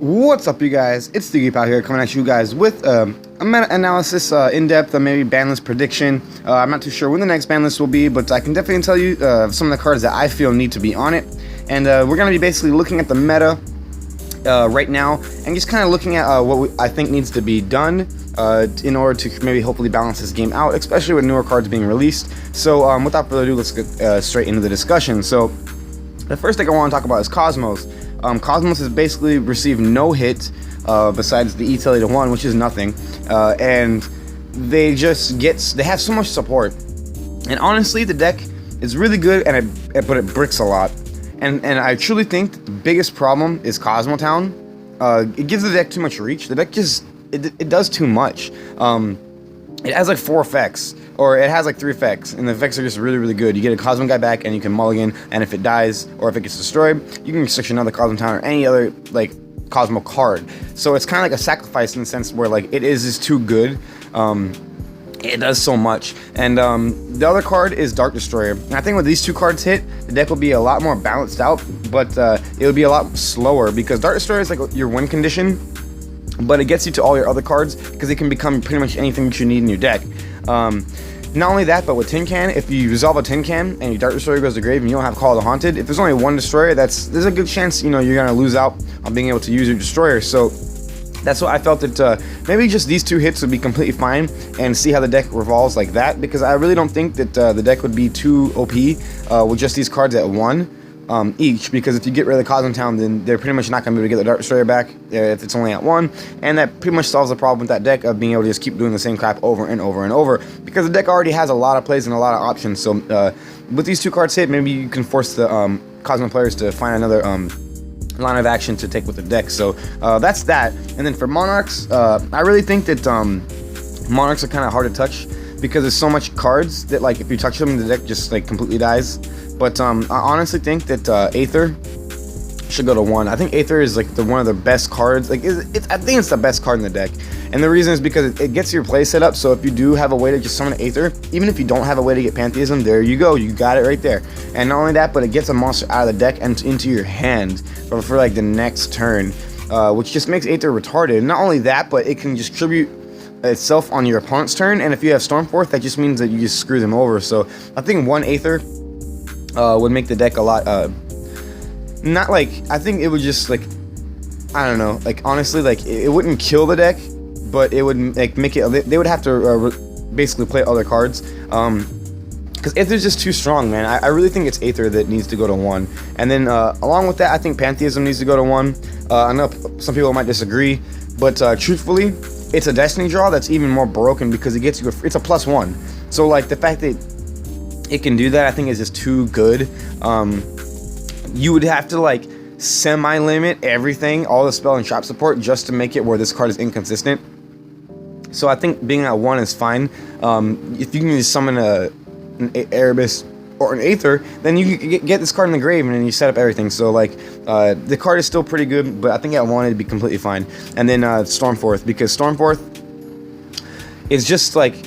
What's up, you guys? It's the Geek Pal here, coming at you guys with a meta-analysis, in-depth, maybe ban list prediction. I'm not too sure when the next ban list will be, but I can definitely tell you some of the cards that I feel need to be on it. And we're going to be basically looking at the meta right now, and just kind of looking at what I think needs to be done in order to maybe hopefully balance this game out, especially with newer cards being released. So without further ado, let's get straight into the discussion. So the first thing I want to talk about is Cosmos. Cosmos has basically received no hit besides the E-Tele to 1, which is nothing, and they have so much support. And honestly, the deck is really good, but it bricks a lot. And I truly think the biggest problem is Cosmotown. It gives the deck too much reach. The deck just it does too much. It has like 4 effects, or it has like 3 effects, and the effects are just really, really good. You get a Cosmo guy back, and you can mulligan, and if it dies, or if it gets destroyed, you can search another Cosmo Town or any other, like, Cosmo card. So it's kind of like a sacrifice in the sense where, like, it is too good. It does so much. And the other card is Dark Destroyer. And I think when these 2 cards hit, the deck will be a lot more balanced out, but it'll be a lot slower, because Dark Destroyer is like your win condition, but it gets you to all your other cards because it can become pretty much anything that you need in your deck. Not only that, but with Tin Can, if you resolve a Tin Can and your Dark Destroyer goes to grave and you don't have Call of the Haunted, if there's only 1 Destroyer, there's a good chance, you know, you're gonna lose out on being able to use your Destroyer. So that's what I felt that maybe just these 2 hits would be completely fine, and see how the deck revolves like that, because I really don't think that the deck would be too OP with just these cards at 1 each, because if you get rid of the Cosmo Town, then they're pretty much not going to be able to get the Dark Destroyer back if it's only at 1, and that pretty much solves the problem with that deck of being able to just keep doing the same crap over and over and over, because the deck already has a lot of plays and a lot of options. So with these 2 cards hit, maybe you can force the Cosmo players to find another line of action to take with the deck. So that's that. And then for Monarchs, I really think that Monarchs are kind of hard to touch, because there's so much cards that, like, if you touch them, the deck just, like, completely dies. But I honestly think that Aether should go to 1. I think Aether is, like, one of the best cards. Like, I think it's the best card in the deck. And the reason is because it gets your play set up. So if you do have a way to just summon Aether, even if you don't have a way to get Pantheism, there you go. You got it right there. And not only that, but it gets a monster out of the deck and into your hand for like, the next turn, which just makes Aether retarded. Not only that, but it can just tribute itself on your opponent's turn, and if you have Stormforth, that just means that you just screw them over. So I think 1 Aether would make the deck a lot, not like, I think it would just, like, I don't know, like, honestly, like, it wouldn't kill the deck, but it would, like, make it, they would have to basically play other cards, because Aether's just too strong, man. I really think it's Aether that needs to go to 1, and then along with that, I think Pantheism needs to go to 1. I know some people might disagree, but truthfully, it's a Destiny draw that's even more broken, because it gets you it's a +1. So, like, the fact that it can do that, I think, is just too good. You would have to, like, semi-limit everything, all the spell and shop support, just to make it where this card is inconsistent. So I think being at 1 is fine. If you can just summon an Erebus or an Aether, then you can get this card in the grave, and then you set up everything. So, like, the card is still pretty good, but I think at 1 it'd be completely fine. And then Stormforth, because Stormforth is just like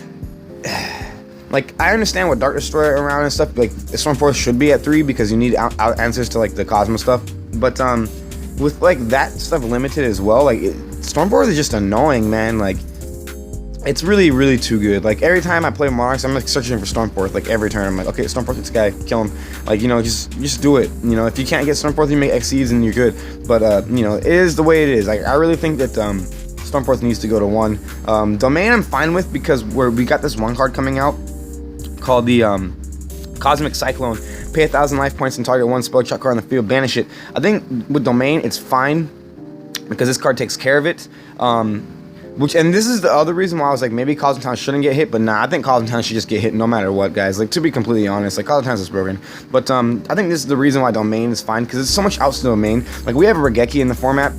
I understand what Dark Destroyer around and stuff, like, Stormforth should be at 3 because you need out answers to, like, the Cosmo stuff. But with, like, that stuff limited as well, like, Stormforth is just annoying, man. Like, it's really, really too good. Like, every time I play Monarchs, I'm, like, searching for Stormforth. Like, every turn, I'm like, okay, Stormforth, this guy, kill him. Like, you know, just do it. You know, if you can't get Stormforth, you make Xyz and you're good. But, you know, it is the way it is. Like, I really think that Stormforth needs to go to 1. Domain I'm fine with, because we got this 1 card coming out called the Cosmic Cyclone. Pay 1,000 life points and target 1 spell check card on the field, banish it. I think with Domain, it's fine, because this card takes care of it. And this is the other reason why I was like, maybe Cosmo Town shouldn't get hit, but nah, I think Cosmo Town should just get hit no matter what, guys. Like, to be completely honest, like, Cosmo Town's just broken. But I think this is the reason why Domain is fine, because there's so much outs to Domain. Like, we have a Regeki in the format,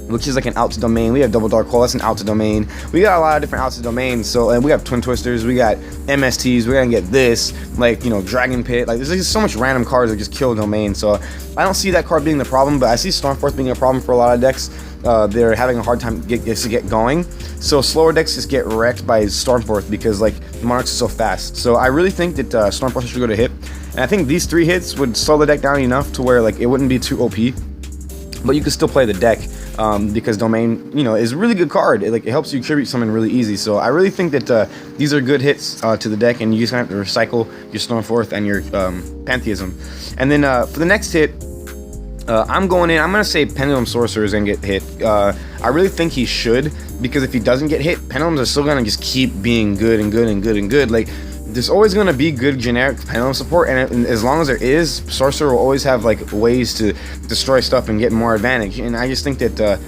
which is like an out to Domain. We have Double Dark Hole, that's an out to Domain. We got a lot of different outs to Domain. So, and we have Twin Twisters, we got MSTs, we're gonna get this, like, you know, Dragon Pit. Like, there's just so much random cards that just kill Domain. So I don't see that card being the problem, but I see Stormforth being a problem for a lot of decks. They're having a hard time to get going. So slower decks just get wrecked by Stormforth, because, like, Monarchs is so fast. So I really think that Stormforth should go to hit. And I think these 3 hits would slow the deck down enough to where, like, it wouldn't be too OP. but you can still play the deck because Domain, you know, is a really good card. It helps you tribute summon really easy. So I really think that these are good hits to the deck, and you just have to recycle your Stormforth and your Pantheism. And then for the next hit, I'm going to say Pendulum Sorcerer is going to get hit. I really think he should, because if he doesn't get hit, Pendulums are still going to just keep being good and good and good and good. Like, there's always going to be good generic Pendulum support, and as long as there is, Sorcerer will always have like ways to destroy stuff and get more advantage. And I just think that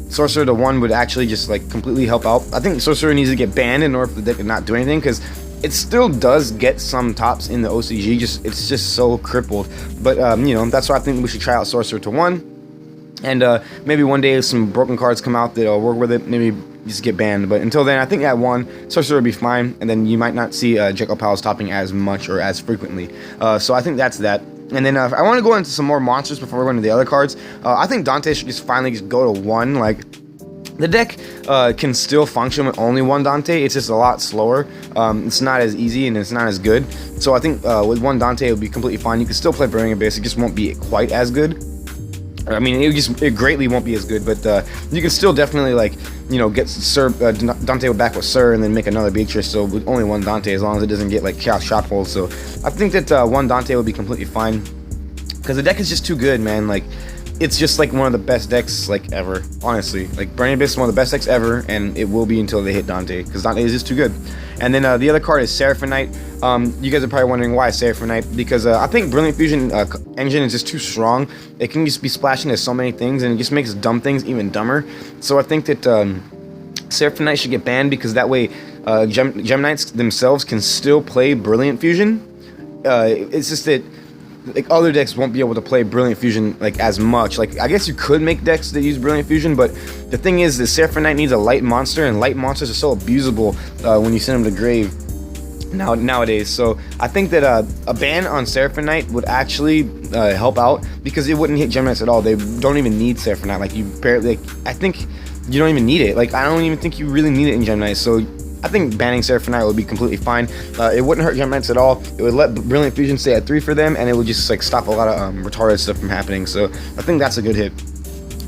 Sorcerer to 1 would actually just like completely help out. I think Sorcerer needs to get banned in order for the deck to not do anything, because it still does get some tops in the OCG, it's just so crippled. But you know, that's why I think we should try out Sorcerer to 1. And maybe one day if some broken cards come out that'll work with it, maybe just get banned. But until then, I think at 1, Sorcerer would be fine, and then you might not see Jekyll Pals topping as much or as frequently. So I think that's that. And then I want to go into some more monsters before we go into the other cards. I think Dante should just finally just go to 1. Like, the deck can still function with only 1 Dante. It's just a lot slower. It's not as easy and it's not as good. So I think with 1 Dante, it would be completely fine. You can still play Brilliant Abyss. It just won't be quite as good. I mean, it greatly won't be as good, but you can still definitely, like, you know, get Dante back with Sir and then make another Beatrice. So with only 1 Dante, as long as it doesn't get like Chaos Shot Hold. So I think that 1 Dante would be completely fine, because the deck is just too good, man. Like, it's just like one of the best decks like ever, honestly. Like, Burning Abyss is one of the best decks ever, and it will be until they hit Dante, because Dante is just too good. And then the other card is Seraphim Knight. You guys are probably wondering why Seraphim Knight, because I think Brilliant Fusion engine is just too strong. It can just be splashing to so many things, and it just makes dumb things even dumber. So I think that Seraphim Knight should get banned, because that way Gem Knights themselves can still play Brilliant Fusion. It's just that like other decks won't be able to play Brilliant Fusion like as much. Like, I guess you could make decks that use Brilliant Fusion, but the thing is, the Seraphim Knight needs a light monster, and light monsters are so abusable when you send them to grave nowadays. So I think that a ban on Seraphim Knight would actually help out, because it wouldn't hit Gem Knights at all. They don't even need Seraphim Knight. Like, you barely, like, I think you don't even need it. Like, I don't even think you really need it in Gem Knights. So I think banning Seraphim Knight would be completely fine. It wouldn't hurt Gem Knights at all. It would let Brilliant Fusion stay at 3 for them, and it would just like stop a lot of retarded stuff from happening. So I think that's a good hit.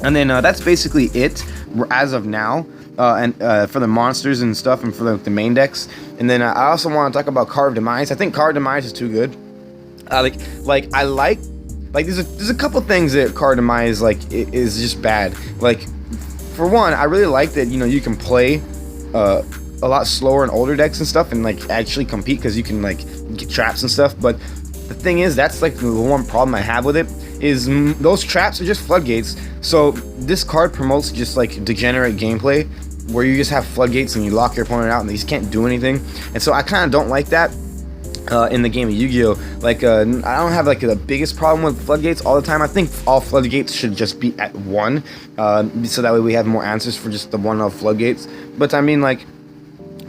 And then that's basically it as of now, and for the monsters and stuff, and for the main decks. And then I also want to talk about Carved Demise. I think Carved Demise is too good. There's a couple things that Carved Demise is just bad. Like, for one, I really like that, you know, you can play a lot slower in older decks and stuff, and like actually compete, because you can like get traps and stuff. But the thing is, that's like the one problem I have with it, is those traps are just floodgates. So this card promotes just like degenerate gameplay, where you just have floodgates and you lock your opponent out and they just can't do anything. And so I kind of don't like that in the game of Yu-Gi-Oh. Like, I don't have like the biggest problem with floodgates all the time. I think all floodgates should just be at 1, so that way we have more answers for just the one of floodgates. But I mean, like,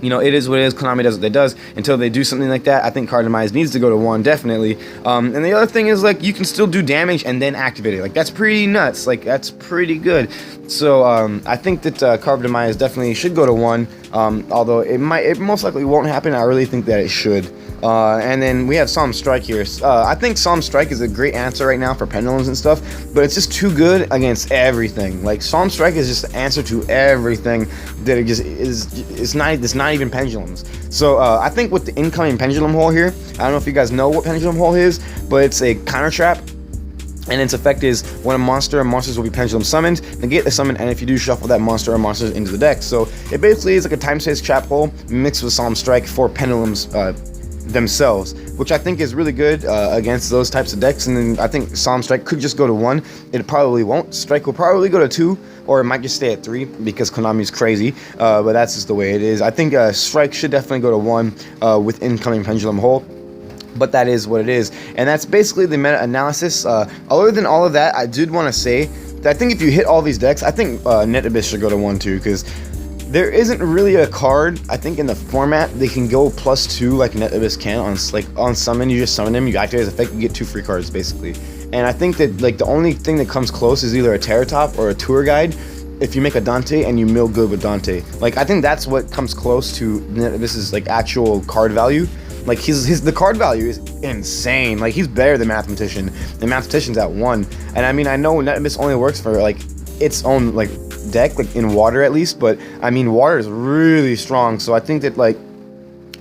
you know, it is what it is. Konami does what it does. Until they do something like that, I think Carved Demise needs to go to 1, definitely. And the other thing is, like, you can still do damage and then activate it. Like, that's pretty nuts. Like, that's pretty good. So I think that Carved Demise definitely should go to 1. Although it most likely won't happen. I really think that it should. And then we have Solemn Strike here. I think Solemn Strike is a great answer right now for Pendulums and stuff, but it's just too good against everything. Like, Solemn Strike is just the answer to everything that it just is. It's not even Pendulums. So I think with the incoming Pendulum Hole here, I don't know if you guys know what Pendulum Hole is, but it's a counter trap. And its effect is, when a monster or monsters will be pendulum summoned, negate the summon, and if you do, shuffle that monster or monsters into the deck. So it basically is like a time-space trap hole mixed with Solemn Strike for pendulums themselves, which I think is really good against those types of decks. And then I think Solemn Strike could just go to 1. It probably won't. Strike will probably go to 2, or it might just stay at 3 because Konami's crazy. But that's just the way it is. I think Strike should definitely go to 1 with incoming Pendulum Hole. But that is what it is, and that's basically the meta analysis. Other than all of that, I did want to say that I think if you hit all these decks, I think Net Abyss should go to 1 too, because there isn't really a card, I think, in the format they can go +2 like Net Abyss can on summon. You just summon him, you activate his effect, you get 2 free cards basically. And I think that like the only thing that comes close is either a Terratop or a Tour Guide. If you make a Dante and you mill good with Dante, like, I think that's what comes close to Net Abyss's like actual card value. Like the card value is insane. Like he's better than Mathematician. And Mathematician's at 1. And I mean, I know Net Abyss only works for like its own like deck, like in water at least, but I mean water is really strong. So I think that like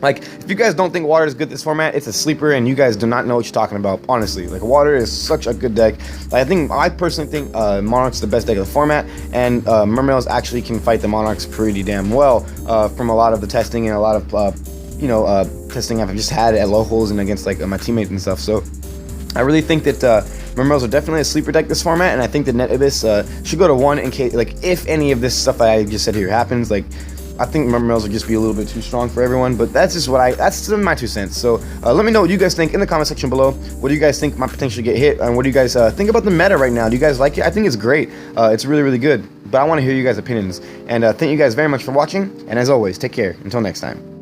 if you guys don't think water is good this format, it's a sleeper and you guys do not know what you're talking about. Honestly, like water is such a good deck. I personally think Monarch's the best deck of the format, and Mermails actually can fight the Monarchs pretty damn well from a lot of the testing and a lot of testing I've just had at locals and against like my teammates and stuff. So I really think that Mermails are definitely a sleeper deck this format, and I think that Net Abyss should go to 1 in case, like, if any of this stuff I just said here happens. Like, I think Mermails will just be a little bit too strong for everyone, but that's just that's my 2 cents. So let me know what you guys think in the comment section below. What do you guys think might potentially get hit, and what do you guys think about the meta right now? Do you guys like it? I think it's great. It's really, really good, but I want to hear you guys' opinions. And thank you guys very much for watching, and as always, take care. Until next time.